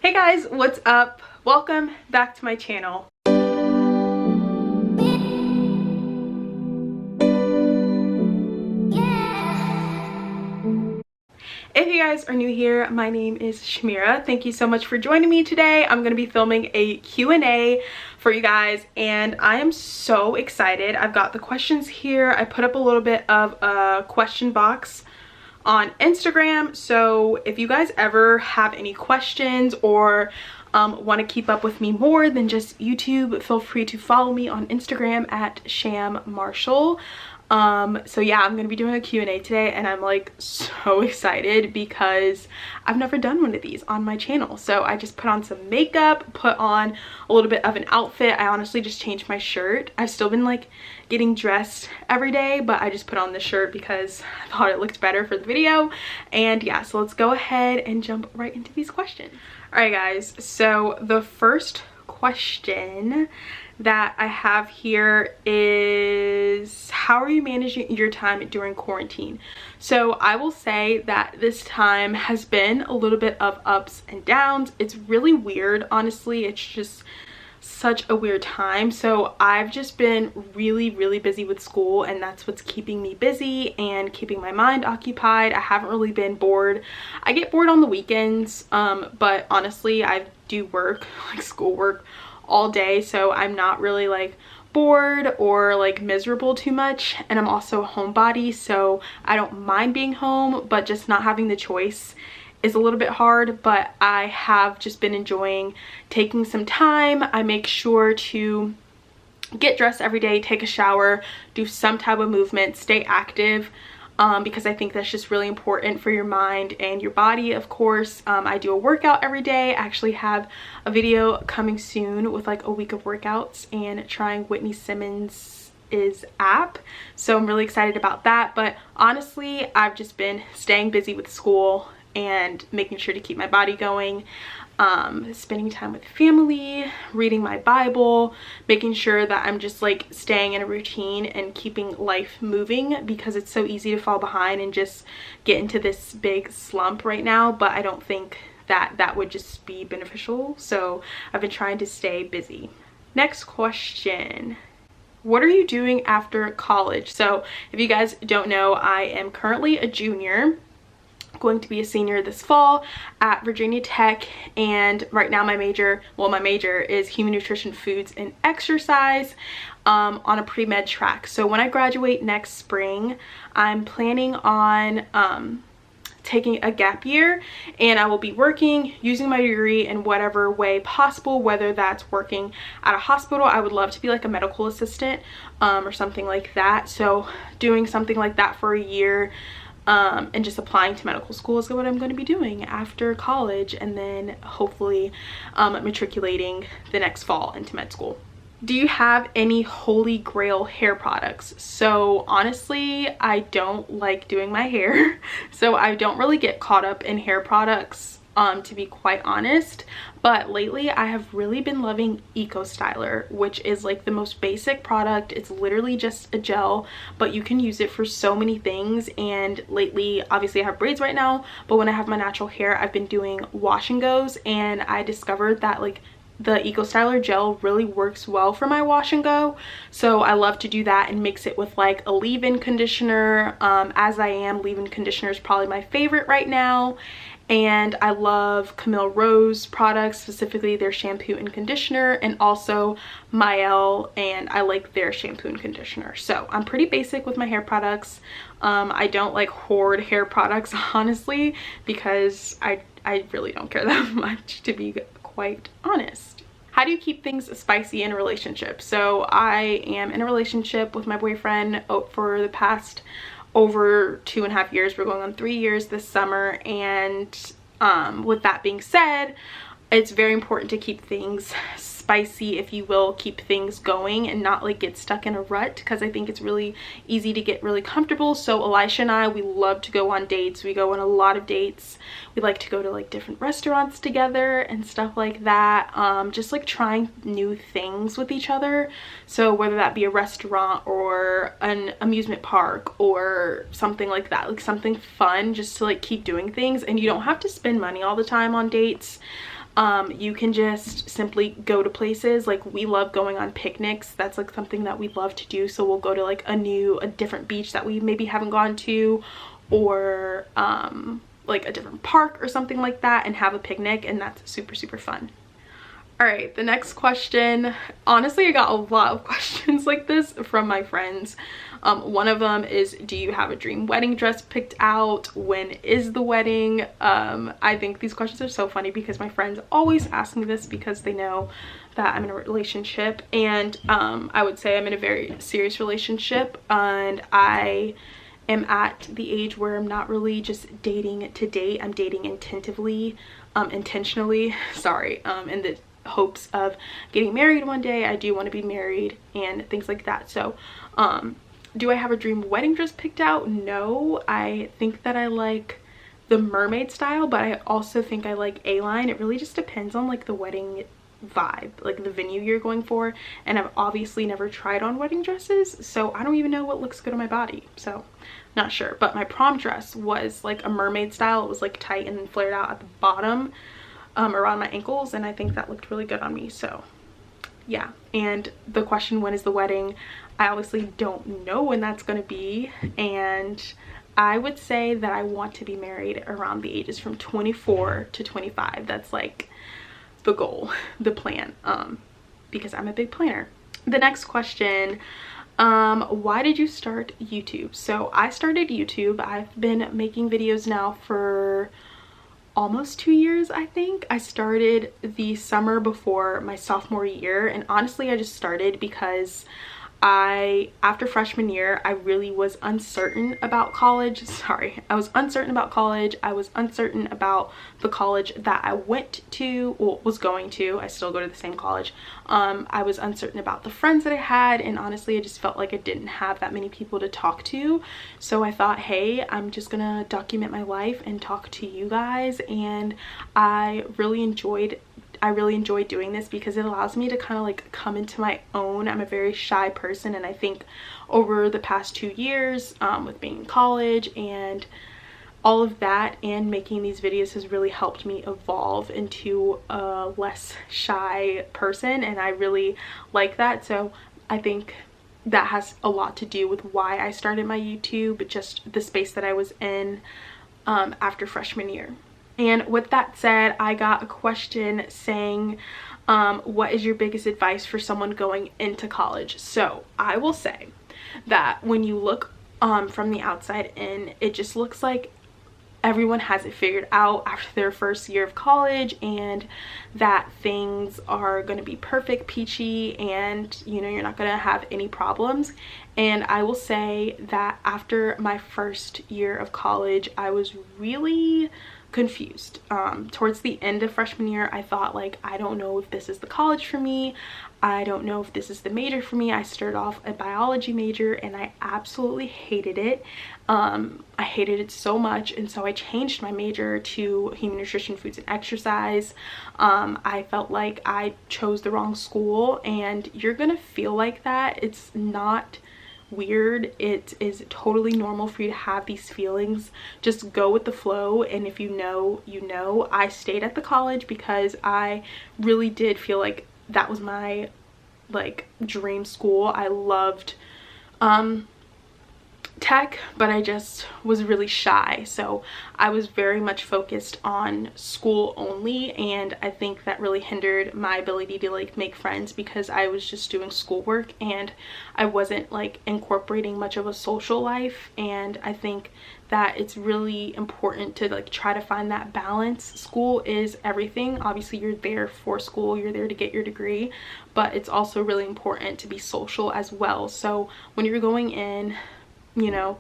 Hey guys, what's up? Welcome back to my channel. If you guys are new here, my name is Shamira. Thank you so much for joining me today. I'm going to be filming a Q&A for you guys and I am so excited. I've got the questions here. I put up a little bit of a question box on Instagram, so if you guys ever have any questions or want to keep up with me more than just YouTube, feel free to follow me on Instagram at shammarshall. So yeah, I'm gonna be doing a Q&A today and I'm like so excited because I've never done one of these on my channel. So I just put on some makeup, put on a little bit of an outfit. I honestly just changed my shirt. I've still been like getting dressed every day, but I just put on this shirt because I thought it looked better for the video. And yeah, so let's go ahead and jump right into these questions. All right guys, so the first question that I have here is, how are you managing your time during quarantine? So I will say that this time has been a little bit of ups and downs. It's really weird, honestly. It's just such a weird time. So I've just been really busy with school, and that's what's keeping me busy and keeping my mind occupied. I haven't really been bored. I get bored on the weekends, but honestly I do work, like schoolwork, all day, so I'm not really like bored or like miserable too much. And I'm also a homebody, so I don't mind being home, but just not having the choice is a little bit hard. But I have just been enjoying taking some time. I make sure to get dressed every day, take a shower, do some type of movement, stay active, because I think that's just really important for your mind and your body, of course. I do a workout every day. I actually have a video coming soon with like a week of workouts and trying Whitney Simmons' app, so I'm really excited about that. But honestly, I've just been staying busy with school and making sure to keep my body going, spending time with family, reading my Bible, making sure that I'm just like staying in a routine and keeping life moving, because it's so easy to fall behind and just get into this big slump right now. But I don't think that that would just be beneficial, so I've been trying to stay busy. Next question. What are you doing after college? So if you guys don't know, I am currently a junior, going to be a senior this fall at Virginia Tech, and right now my major is human nutrition, foods, and exercise, on a pre-med track. So when I graduate next spring, I'm planning on taking a gap year, and I will be working, using my degree in whatever way possible, whether that's working at a hospital. I would love to be like a medical assistant, or something like that. So doing something like that for a year, and just applying to medical school is what I'm going to be doing after college, and then hopefully matriculating the next fall into med school. Do you have any holy grail hair products? So honestly, I don't like doing my hair, so I don't really get caught up in hair products, to be quite honest. But lately I have really been loving Eco Styler, which is like the most basic product. It's literally just a gel, but you can use it for so many things. And lately, obviously I have braids right now, but when I have my natural hair, I've been doing wash and goes, and I discovered that like the Eco Styler gel really works well for my wash and go. So I love to do that and mix it with like a leave-in conditioner. As I Am leave-in conditioner is probably my favorite right now. And I love Camille Rose products, specifically their shampoo and conditioner, and also Mael, and I like their shampoo and conditioner. So I'm pretty basic with my hair products. I don't like hoard hair products, honestly, because I really don't care that much, to be quite honest. How do you keep things spicy in a relationship? So I am in a relationship with my boyfriend for the past over 2.5 years. We're going on 3 years this summer, and with that being said, it's very important to keep things spicy, if you will, keep things going and not like get stuck in a rut, because I think it's really easy to get really comfortable. So Elisha and I, we love to go on dates. We go on a lot of dates. We like to go to like different restaurants together and stuff like that, just like trying new things with each other. So whether that be a restaurant or an amusement park or something like that, like something fun, just to like keep doing things. And you don't have to spend money all the time on dates. You can just simply go to places. Like, we love going on picnics. That's like something that we love to do. So we'll go to like a different beach that we maybe haven't gone to, or like a different park or something like that, and have a picnic, and that's super, super fun. All right, the next question. Honestly, I got a lot of questions like this from my friends. One of them is, do you have a dream wedding dress picked out? When is the wedding? I think these questions are so funny because my friends always ask me this because they know that I'm in a relationship, and I would say I'm in a very serious relationship, and I am at the age where I'm not really just dating to date. I'm dating intentionally, in the hopes of getting married one day. I do want to be married and things like that. So do I have a dream wedding dress picked out? No. I think that I like the mermaid style, but I also think I like A-line. It really just depends on like the wedding vibe, like the venue you're going for, and I've obviously never tried on wedding dresses, so I don't even know what looks good on my body, so not sure. But my prom dress was like a mermaid style. It was like tight and then flared out at the bottom, around my ankles, and I think that looked really good on me. So yeah. And the question, when is the wedding? I obviously don't know when that's going to be, and I would say that I want to be married around the ages from 24 to 25. That's like the goal, the plan, because I'm a big planner. The next question, why did you start YouTube? So I started YouTube. I've been making videos now for almost 2 years, I think. I started the summer before my sophomore year, and honestly I just started because after freshman year, I really was uncertain about college. I was uncertain about college. I was uncertain about the college that I went to, or was going to. I still go to the same college. I was uncertain about the friends that I had, and honestly I just felt like I didn't have that many people to talk to. So I thought, hey, I'm just gonna document my life and talk to you guys, and I really enjoyed doing this because it allows me to kind of like come into my own. I'm a very shy person, and I think over the past 2 years, with being in college and all of that, and making these videos has really helped me evolve into a less shy person, and I really like that. So I think that has a lot to do with why I started my YouTube, just the space that I was in after freshman year. And with that said, I got a question saying, what is your biggest advice for someone going into college? So I will say that when you look from the outside in, it just looks like everyone has it figured out after their first year of college, and that things are going to be perfect, peachy, and you know, you're not going to have any problems. And I will say that after my first year of college, I was really confused. Towards the end of freshman year, I thought, like, I don't know if this is the college for me. I don't know if this is the major for me. I started off a biology major, and I absolutely hated it. I hated it so much, and so I changed my major to human nutrition, foods, and exercise. I felt like I chose the wrong school, and you're gonna feel like that. It's not weird. It is totally normal for you to have these feelings. Just go with the flow, and if you know, you know. I stayed at the college because I really did feel like that was my like dream school. I loved tech, but I just was really shy, so I was very much focused on school only, and I think that really hindered my ability to like make friends because I was just doing schoolwork and I wasn't like incorporating much of a social life. And I think that it's really important to like try to find that balance. School is everything. Obviously you're there for school, you're there to get your degree, but it's also really important to be social as well. So when you're going in, you know,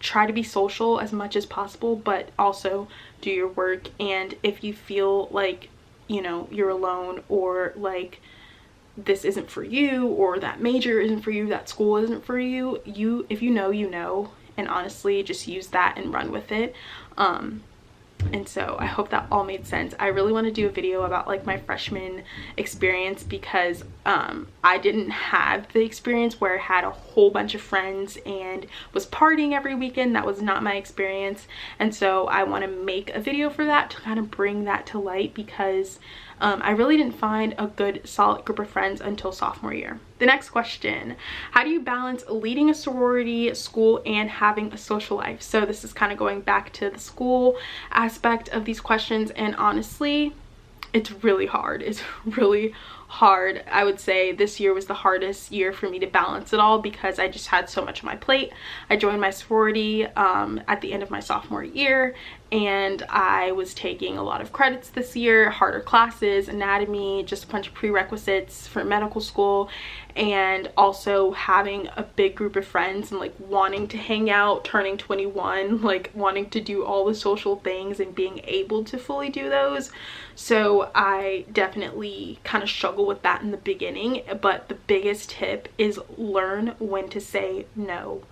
try to be social as much as possible, but also do your work. And if you feel like, you know, you're alone, or like this isn't for you, or that major isn't for you, that school isn't for you, if you know, you know. And honestly, just use that and run with it. And so I hope that all made sense. I really want to do a video about like my freshman experience because I didn't have the experience where I had a whole bunch of friends and was partying every weekend. That was not my experience. And so I want to make a video for that to kind of bring that to light because I really didn't find a good solid group of friends until sophomore year. The next question, how do you balance leading a sorority, school, and having a social life? So this is kind of going back to the school aspect of these questions, and honestly, it's really hard. It's really hard. I would say this year was the hardest year for me to balance it all because I just had so much on my plate. I joined my sorority at the end of my sophomore year, and I was taking a lot of credits this year, harder classes, anatomy, just a bunch of prerequisites for medical school, and also having a big group of friends and like wanting to hang out, turning 21, like wanting to do all the social things and being able to fully do those. So I definitely kind of struggle with that in the beginning, but the biggest tip is learn when to say no.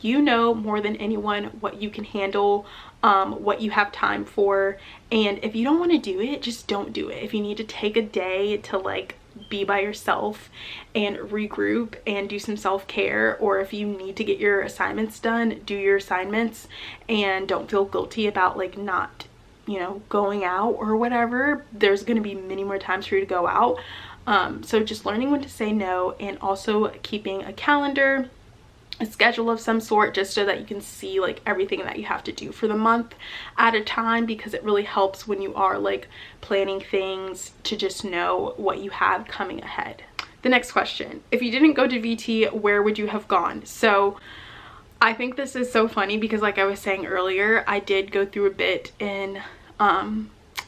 You know more than anyone what you can handle, what you have time for, and if you don't want to do it, just don't do it. If you need to take a day to like be by yourself and regroup and do some self-care, or if you need to get your assignments done, do your assignments and don't feel guilty about like not, you know, going out or whatever. There's going to be many more times for you to go out. So just learning when to say no, and also keeping a calendar, a schedule of some sort, just so that you can see like everything that you have to do for the month at a time, because it really helps when you are like planning things to just know what you have coming ahead. The next question, if you didn't go to VT, where would you have gone? So I think this is so funny because like I was saying earlier, I did go through a bit in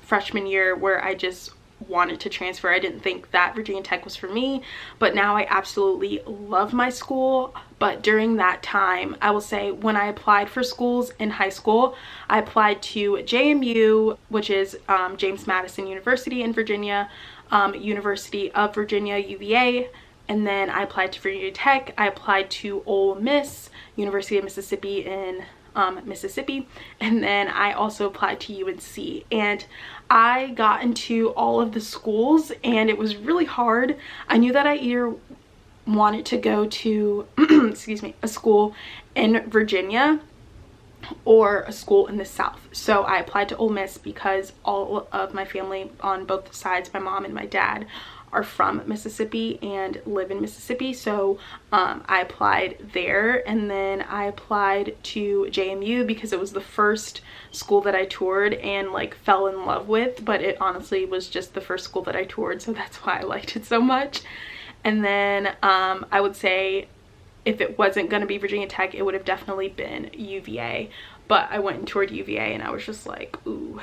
freshman year where I just wanted to transfer. I didn't think that Virginia Tech was for me, but now I absolutely love my school. But during that time, I will say when I applied for schools in high school, I applied to JMU, which is James Madison University in Virginia, University of Virginia, UVA, and then I applied to Virginia Tech. I applied to Ole Miss, University of Mississippi in Mississippi, and then I also applied to UNC, and I got into all of the schools and it was really hard. I knew that I either wanted to go to excuse me, a school in Virginia or a school in the South. So I applied to Ole Miss because all of my family on both sides, my mom and my dad, are from Mississippi and live in Mississippi. So I applied there, and then I applied to JMU because it was the first school that I toured and like fell in love with, but it honestly was just the first school that I toured, so that's why I liked it so much. And then I would say if it wasn't going to be Virginia Tech, it would have definitely been UVA, but I went and toured UVA and I was just like, ooh,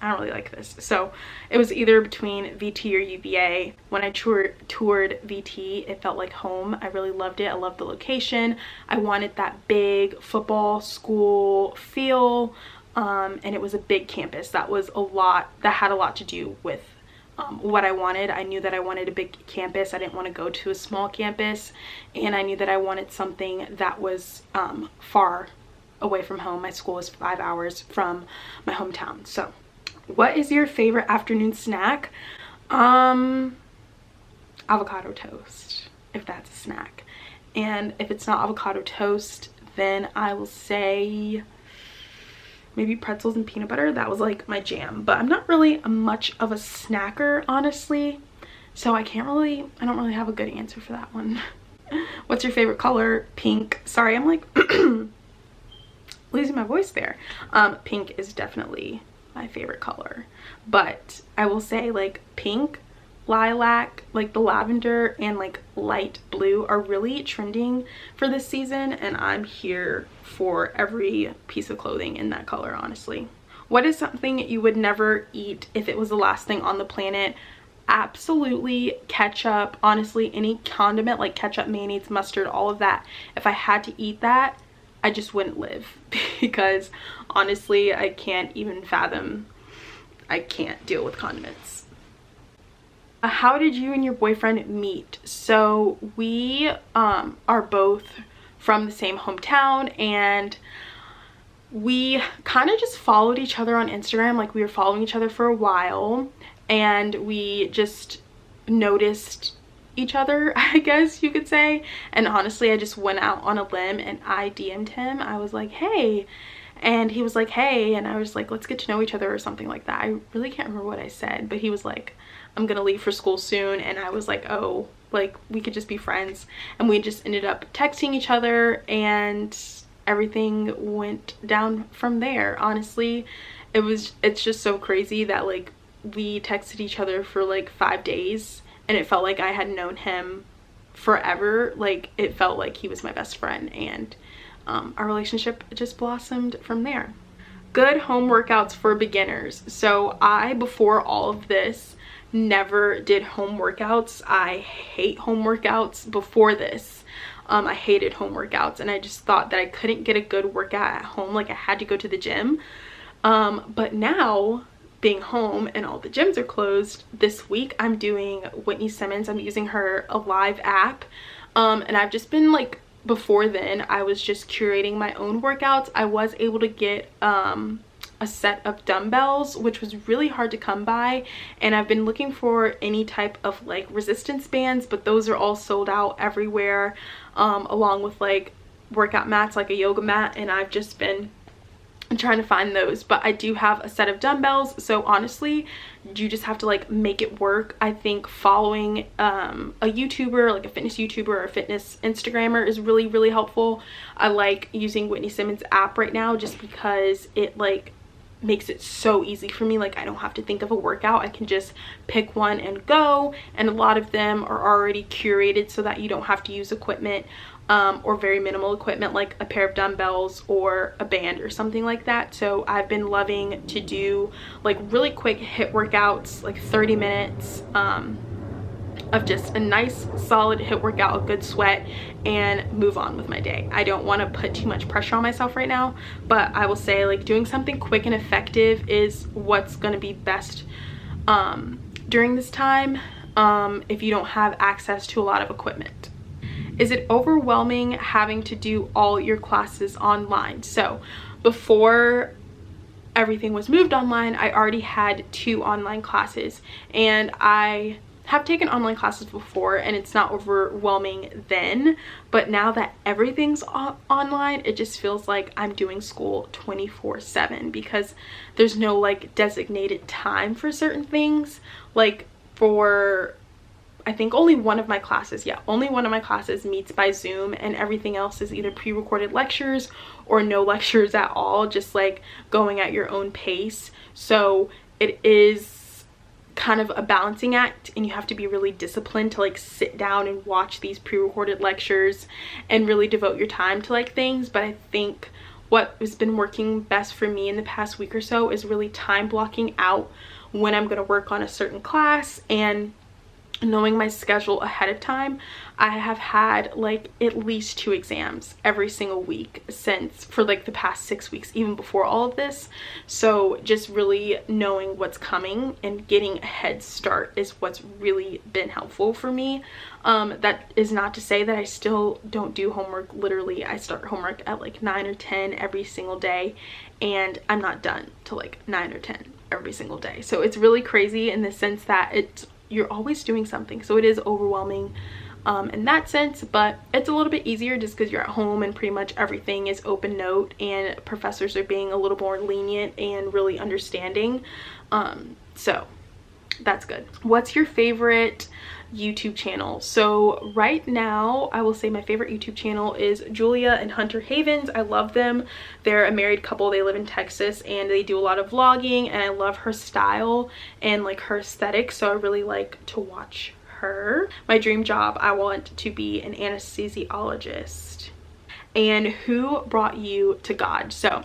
I don't really like this. So it was either between VT or UVA. When I toured VT, it felt like home. I really loved it. I loved the location. I wanted that big football school feel, and it was a big campus. That was a lot, that had a lot to do with what I wanted. I knew that I wanted a big campus. I didn't want to go to a small campus, and I knew that I wanted something that was far away from home. My school is 5 hours from my hometown. So what is your favorite afternoon snack? Avocado toast, if that's a snack. And if it's not avocado toast, then I will say maybe pretzels and peanut butter. That was like my jam, but I'm not really much of a snacker, honestly, so I don't really have a good answer for that one. What's your favorite color? Pink. Sorry, I'm like losing my voice there. Pink is definitely my favorite color, but I will say like pink, lilac, like the lavender, and like light blue are really trending for this season, and I'm here for every piece of clothing in that color, honestly. What is something you would never eat if it was the last thing on the planet? Absolutely ketchup. Honestly, any condiment like ketchup, mayonnaise, mustard, all of that. If I had to eat that, I just wouldn't live, because honestly I can't even fathom, I can't deal with condiments. How did you and your boyfriend meet? So we are both from the same hometown, and we kind of just followed each other on Instagram. Like, we were following each other for a while, and we just noticed each other, I guess you could say. And honestly, I just went out on a limb and I DM'd him. I was like, hey, and he was like, hey, and I was like, let's get to know each other or something like that. I really can't remember what I said, but he was like, I'm gonna leave for school soon. And I was like, oh, like, we could just be friends. And we just ended up texting each other, and everything went down from there. Honestly, it's just so crazy that like we texted each other for like 5 days, and it felt like I had known him forever. Like, it felt like he was my best friend, and our relationship just blossomed from there. Good home workouts for beginners. So I, before all of this, never did home workouts. I hate home workouts before this. I hated home workouts, and I just thought that I couldn't get a good workout at home. Like, I had to go to the gym. But now, being home and all the gyms are closed, this week I'm doing Whitney Simmons. I'm using her Alive app. And I've just been like, before then, I was just curating my own workouts. I was able to get a set of dumbbells, which was really hard to come by, and I've been looking for any type of like resistance bands, but those are all sold out everywhere, along with like workout mats, like a yoga mat, and I've just been trying to find those. But I do have a set of dumbbells, so honestly, you just have to like make it work. I think following a YouTuber, like a fitness YouTuber or a fitness Instagrammer, is really, really helpful. I like using Whitney Simmons app right now just because it like makes it so easy for me. Like, I don't have to think of a workout. I can just pick one and go, and a lot of them are already curated so that you don't have to use equipment, or very minimal equipment like a pair of dumbbells or a band or something like that. So I've been loving to do like really quick HIIT workouts, like 30 minutes of just a nice solid HIIT workout, a good sweat, and move on with my day. I don't want to put too much pressure on myself right now, but I will say like doing something quick and effective is what's going to be best during this time, if you don't have access to a lot of equipment. Is it overwhelming having to do all your classes online? So before everything was moved online, I already had 2 online classes, and I have taken online classes before and it's not overwhelming then, but now that everything's online, it just feels like I'm doing school 24/7 because there's no like designated time for certain things. Like, for I think only one of my classes meets by Zoom, and everything else is either pre-recorded lectures or no lectures at all, just like going at your own pace. So it is kind of a balancing act, and you have to be really disciplined to like sit down and watch these pre-recorded lectures and really devote your time to like things. But I think what has been working best for me in the past week or so is really time blocking out when I'm going to work on a certain class, and knowing my schedule ahead of time. I have had like at least 2 exams every single week for like the past 6 weeks, even before all of this. So just really knowing what's coming and getting a head start is what's really been helpful for me. That is not to say that I still don't do homework. Literally, I start homework at like 9 or 10 every single day, and I'm not done till like 9 or 10 every single day. So it's really crazy in the sense that you're always doing something, so it is overwhelming in that sense, but it's a little bit easier just because you're at home and pretty much everything is open note and professors are being a little more lenient and really understanding, so that's good. What's your favorite YouTube channel? So right now I will say my favorite YouTube channel is Julia and Hunter Havens. I love them. They're a married couple. They live in Texas and they do a lot of vlogging, and I love her style and like her aesthetic, so I really like to watch her. My dream job, I want to be an anesthesiologist. And who brought you to God? So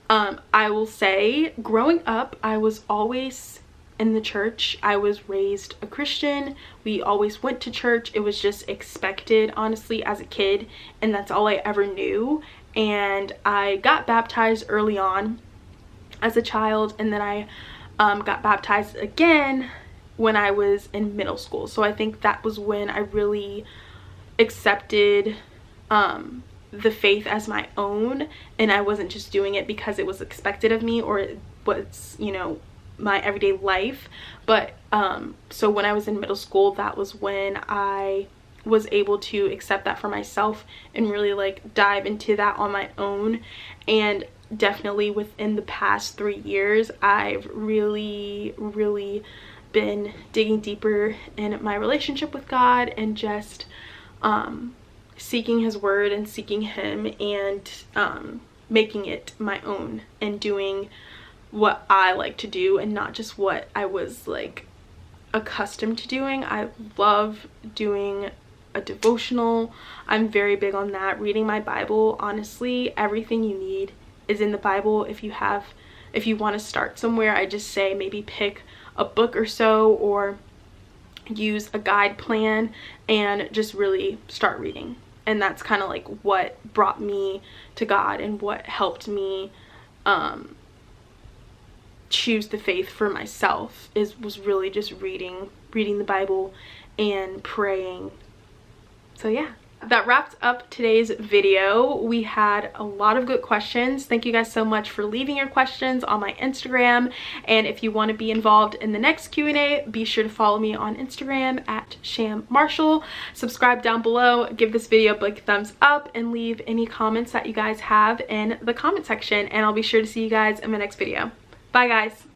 I will say growing up I was always in the church. I was raised a Christian. We always went to church. It was just expected, honestly, as a kid, and that's all I ever knew. And I got baptized early on as a child, and then I got baptized again when I was in middle school. So I think that was when I really accepted the faith as my own, and I wasn't just doing it because it was expected of me or it was, you know, my everyday life. But so when I was in middle school, that was when I was able to accept that for myself and really like dive into that on my own. And definitely within the past 3 years, I've really been digging deeper in my relationship with God and just seeking his word and seeking him, and making it my own and doing what I like to do and not just what I was like accustomed to doing. I love doing a devotional. I'm very big on that. Reading my Bible, honestly, everything you need is in the Bible. If you want to start somewhere, I just say maybe pick a book or so, or use a guide plan and just really start reading. And that's kind of like what brought me to God and what helped me choose the faith for myself was really just reading the Bible and praying. So yeah, that wrapped up today's video. We had a lot of good questions. Thank you guys so much for leaving your questions on my Instagram. And if you want to be involved in the next Q&A, be sure to follow me on Instagram at @shammarshall. Subscribe down below, give this video a big thumbs up, and leave any comments that you guys have in the comment section. And I'll be sure to see you guys in my next video. Bye guys.